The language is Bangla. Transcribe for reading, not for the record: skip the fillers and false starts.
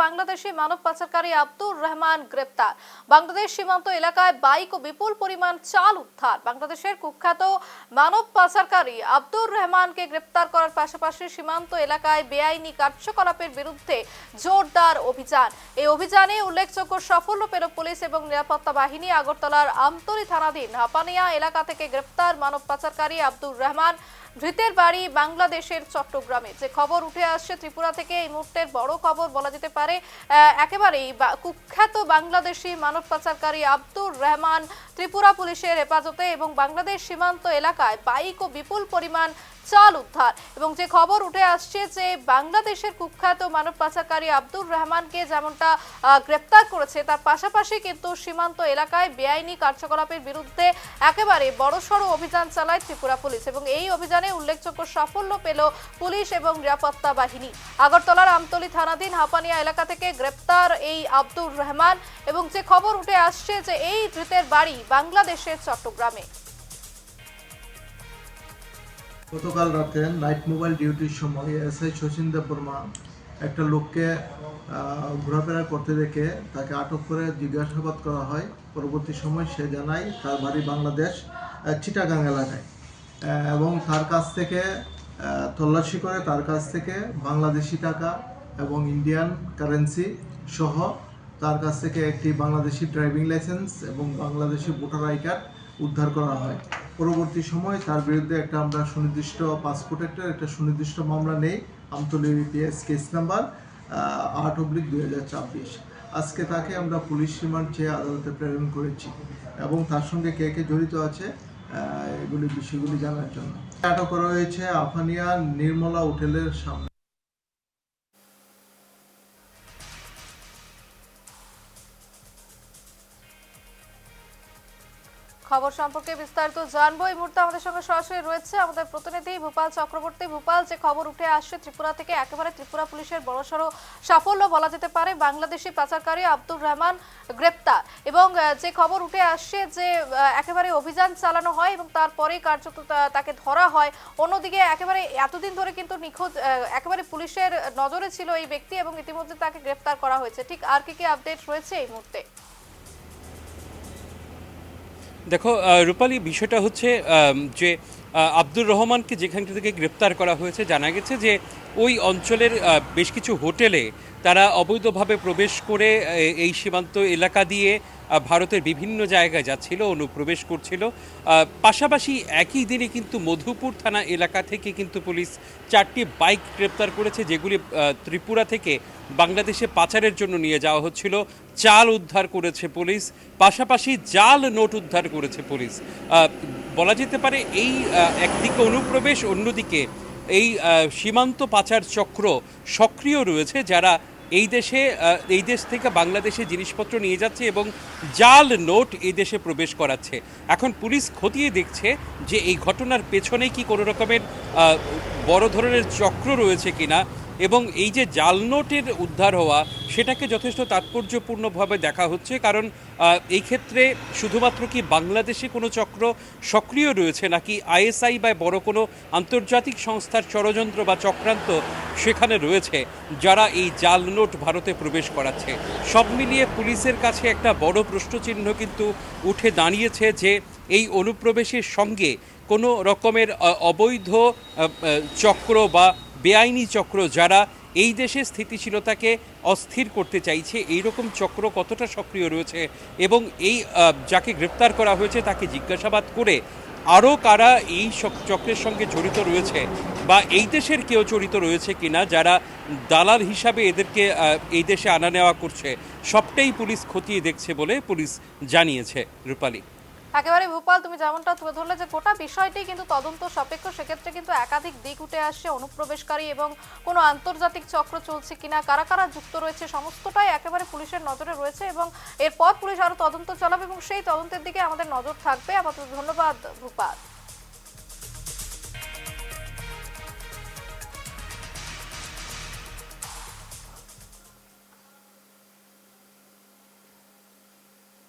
বাংলাদেশি মানব পাচারকারী আব্দুর রহমান গ্রেপ্তার। বাংলাদেশ সীমান্ত এলাকায় বাইক ও বিপুল পরিমাণ চাল উদ্ধার। বাংলাদেশের কুখ্যাত মানব পাচারকারী আব্দুর রহমানকে গ্রেপ্তার করার পাশাপাশি সীমান্ত এলাকায় বেআইনি কার্যকলাপের বিরুদ্ধে জোরদার অভিযান। এই অভিযানে উল্লেখযোগ্য সাফল্য পেল পুলিশ এবং নিরাপত্তা বাহিনী। আগরতলার আমতলী থানাধীন হাপানিয়া এলাকা থেকে গ্রেপ্তার মানব পাচারকারী আব্দুর রহমান। ধৃতের বাড়ি বাংলাদেশের চট্টগ্রামে। যে খবর উঠে আসছে ত্রিপুরা থেকে, এই মুহূর্তের বড় খবর বলা যেতে পারে। একেবারেই কুখ্যাত বাংলাদেশি মানব পাচারকারী আব্দুর রহমান ত্রিপুরা পুলিশের হেফাজতে এবং বাংলাদেশ সীমান্ত এলাকায় বাইক ও বিপুল পরিমাণ চাল উদ্ধার। এবং যে খবর উঠে আসছে যে বাংলাদেশের কুখ্যাত মানব পাচারকারী আব্দুর রহমানকে যেমনটা গ্রেপ্তার করেছে, তার পাশাপাশি কিন্তু সীমান্ত এলাকায় বেআইনি কার্যকলাপের বিরুদ্ধে একেবারে বড়সড় অভিযান চালায় ত্রিপুরা পুলিশ এবং এই অভিযানে উল্লেখযোগ্য সাফল্য পেল পুলিশ এবং নিরাপত্তা বাহিনী। আগরতলার আমতলী থানাধীন হাপানিয়া এলাকা থেকে গ্রেপ্তার এই আব্দুর রহমান এবং যে খবর উঠে আসছে যে এই ধৃতের বাড়ি বাংলাদেশের চট্টগ্রামে। গতকাল রাতে নাইট মোবাইল ডিউটির সময় এসআই শচীন দেববর্মা একটা লোককে ঘোরাফেরা করতে দেখে তাকে আটক করে জিজ্ঞাসাবাদ করা হয়। পরবর্তী সময় সে জানায় তার বাড়ি বাংলাদেশ চিটাগাং এলাকায় এবং তার কাছ থেকে তল্লাশি করে তার কাছ থেকে বাংলাদেশি টাকা এবং ইন্ডিয়ান কারেন্সি সহ তার কাছ থেকে একটি বাংলাদেশি ড্রাইভিং লাইসেন্স এবং বাংলাদেশি ভোটার আই কার্ড উদ্ধার করা হয়। পরবর্তী সময় তার বিরুদ্ধে আমরা সুনির্দিষ্ট পাসপোর্ট একটা সুনির্দিষ্ট মামলা নেই, আমতলী পিএস কেস নাম্বার 8/2024। আজকে তাকে আমরা পুলিশ রিমান্ড চেয়ে আদালতে প্রেরণ করেছি এবং তার সঙ্গে কে কে জড়িত আছে বিষয়গুলি জানার জন্য আটক করা হয়েছে আফানিয়া নির্মলা হোটেলের সামনে। খবর সম্পর্কে বিস্তারিত জানবো। এই মুহূর্তে আমাদের সঙ্গে সরাসরি রয়েছে আমাদের প্রতিনিধি ভূপাল চক্রবর্তী। ভূপাল, যে খবর উঠে আসছে ত্রিপুরা থেকে, একেবারে ত্রিপুরা পুলিশের বড়সড় সাফল্য বলা যেতে পারে, বাংলাদেশি পাচারকারী আব্দুর রহমান গ্রেপ্তার এবং যে খবর উঠে আসছে যে একেবারে অভিযান চালানো হয় এবং তারপরেই কার্যত তাকে ধরা হয়। অন্যদিকে একেবারে এতদিন ধরে কিন্তু নিখোঁজ, একেবারে পুলিশের নজরে ছিল এই ব্যক্তি এবং ইতিমধ্যে তাকে গ্রেপ্তার করা হয়েছে। ঠিক আর কি আপডেট রয়েছে এই মুহূর্তে? দেখো রূপালী, বিষয়টা হচ্ছে যে আব্দুর রহমানকে যেখান থেকে গ্রেপ্তার করা হয়েছে, জানা গেছে যে ওই অঞ্চলের বেশ কিছু হোটেলে তারা অবৈধভাবে প্রবেশ করে এই সীমান্ত এলাকা দিয়ে ভারতের বিভিন্ন জায়গায় যাচ্ছিল, অনুপ্রবেশ করছিল। পাশাপাশি একই দিনে কিন্তু মধুপুর থানা এলাকা থেকে কিন্তু পুলিশ 4টি বাইক গ্রেপ্তার করেছে, যেগুলি ত্রিপুরা থেকে বাংলাদেশে পাচারের জন্য নিয়ে যাওয়া হচ্ছিল। চাল উদ্ধার করেছে পুলিশ, পাশাপাশি জাল নোট উদ্ধার করেছে পুলিশ। বলা যেতে পারে এই একদিকে অনুপ্রবেশ, অন্যদিকে এই সীমান্ত পাচার চক্র সক্রিয় রয়েছে, যারা এই দেশ থেকে বাংলাদেশে জিনিসপত্র নিয়ে যাচ্ছে এবং জাল নোট এই দেশে প্রবেশ করাচ্ছে। এখন পুলিশ খতিয়ে দেখছে যে এই ঘটনার পেছনে কি কোনো রকমের বড় ধরনের চক্র রয়েছে কিনা এবং এই যে জাল নোটের উদ্ধার হওয়া, সেটাকে যথেষ্ট তাৎপর্যপূর্ণভাবে দেখা হচ্ছে। কারণ এই ক্ষেত্রে শুধুমাত্র কি বাংলাদেশে কোনো চক্র সক্রিয় রয়েছে, নাকি আইএসআই বা বড় কোনো আন্তর্জাতিক সংস্থার ষড়যন্ত্র বা চক্রান্ত সেখানে রয়েছে, যারা এই জাল নোট ভারতে প্রবেশ করাচ্ছে। সব মিলিয়ে পুলিশের কাছে একটা বড় প্রশ্নচিহ্ন কিন্তু উঠে দাঁড়িয়েছে যে এই অনুপ্রবেশের সঙ্গে কোনো রকমের অবৈধ চক্র বা বেআইনি চক্র, যারা এই দেশের স্থিতিশীলতাকে অস্থির করতে চাইছে, এই রকম চক্র কতটা সক্রিয় রয়েছে এবং এই যাকে গ্রেপ্তার করা হয়েছে তাকে জিজ্ঞাসাবাদ করে আরও কারা এই চক্রের সঙ্গে জড়িত রয়েছে বা এই দেশের কেউ জড়িত রয়েছে কিনা, যারা দালাল হিসাবে এদেরকে এই দেশে আনা নেওয়া করছে, সবটাই পুলিশ খতিয়ে দেখছে বলে পুলিশ জানিয়েছে। রূপালী, একেবারে ভূপাল, তুমি যেমনটা তুলে ধরলে যে গোটা বিষয়টি কিন্তু তদন্ত সাপেক্ষ, সেক্ষেত্রে কিন্তু একাধিক দিক উঠে আসছে, অনুপ্রবেশকারী এবং কোনো আন্তর্জাতিক চক্র চলছে কিনা, কারা কারা যুক্ত রয়েছে, সমস্তটাই একেবারে পুলিশের নজরে রয়েছে এবং এরপর পুলিশ আরো তদন্ত চালাবে এবং সেই তদন্তের দিকে আমাদের নজর থাকবে। আমাদের ধন্যবাদ ভূপাল।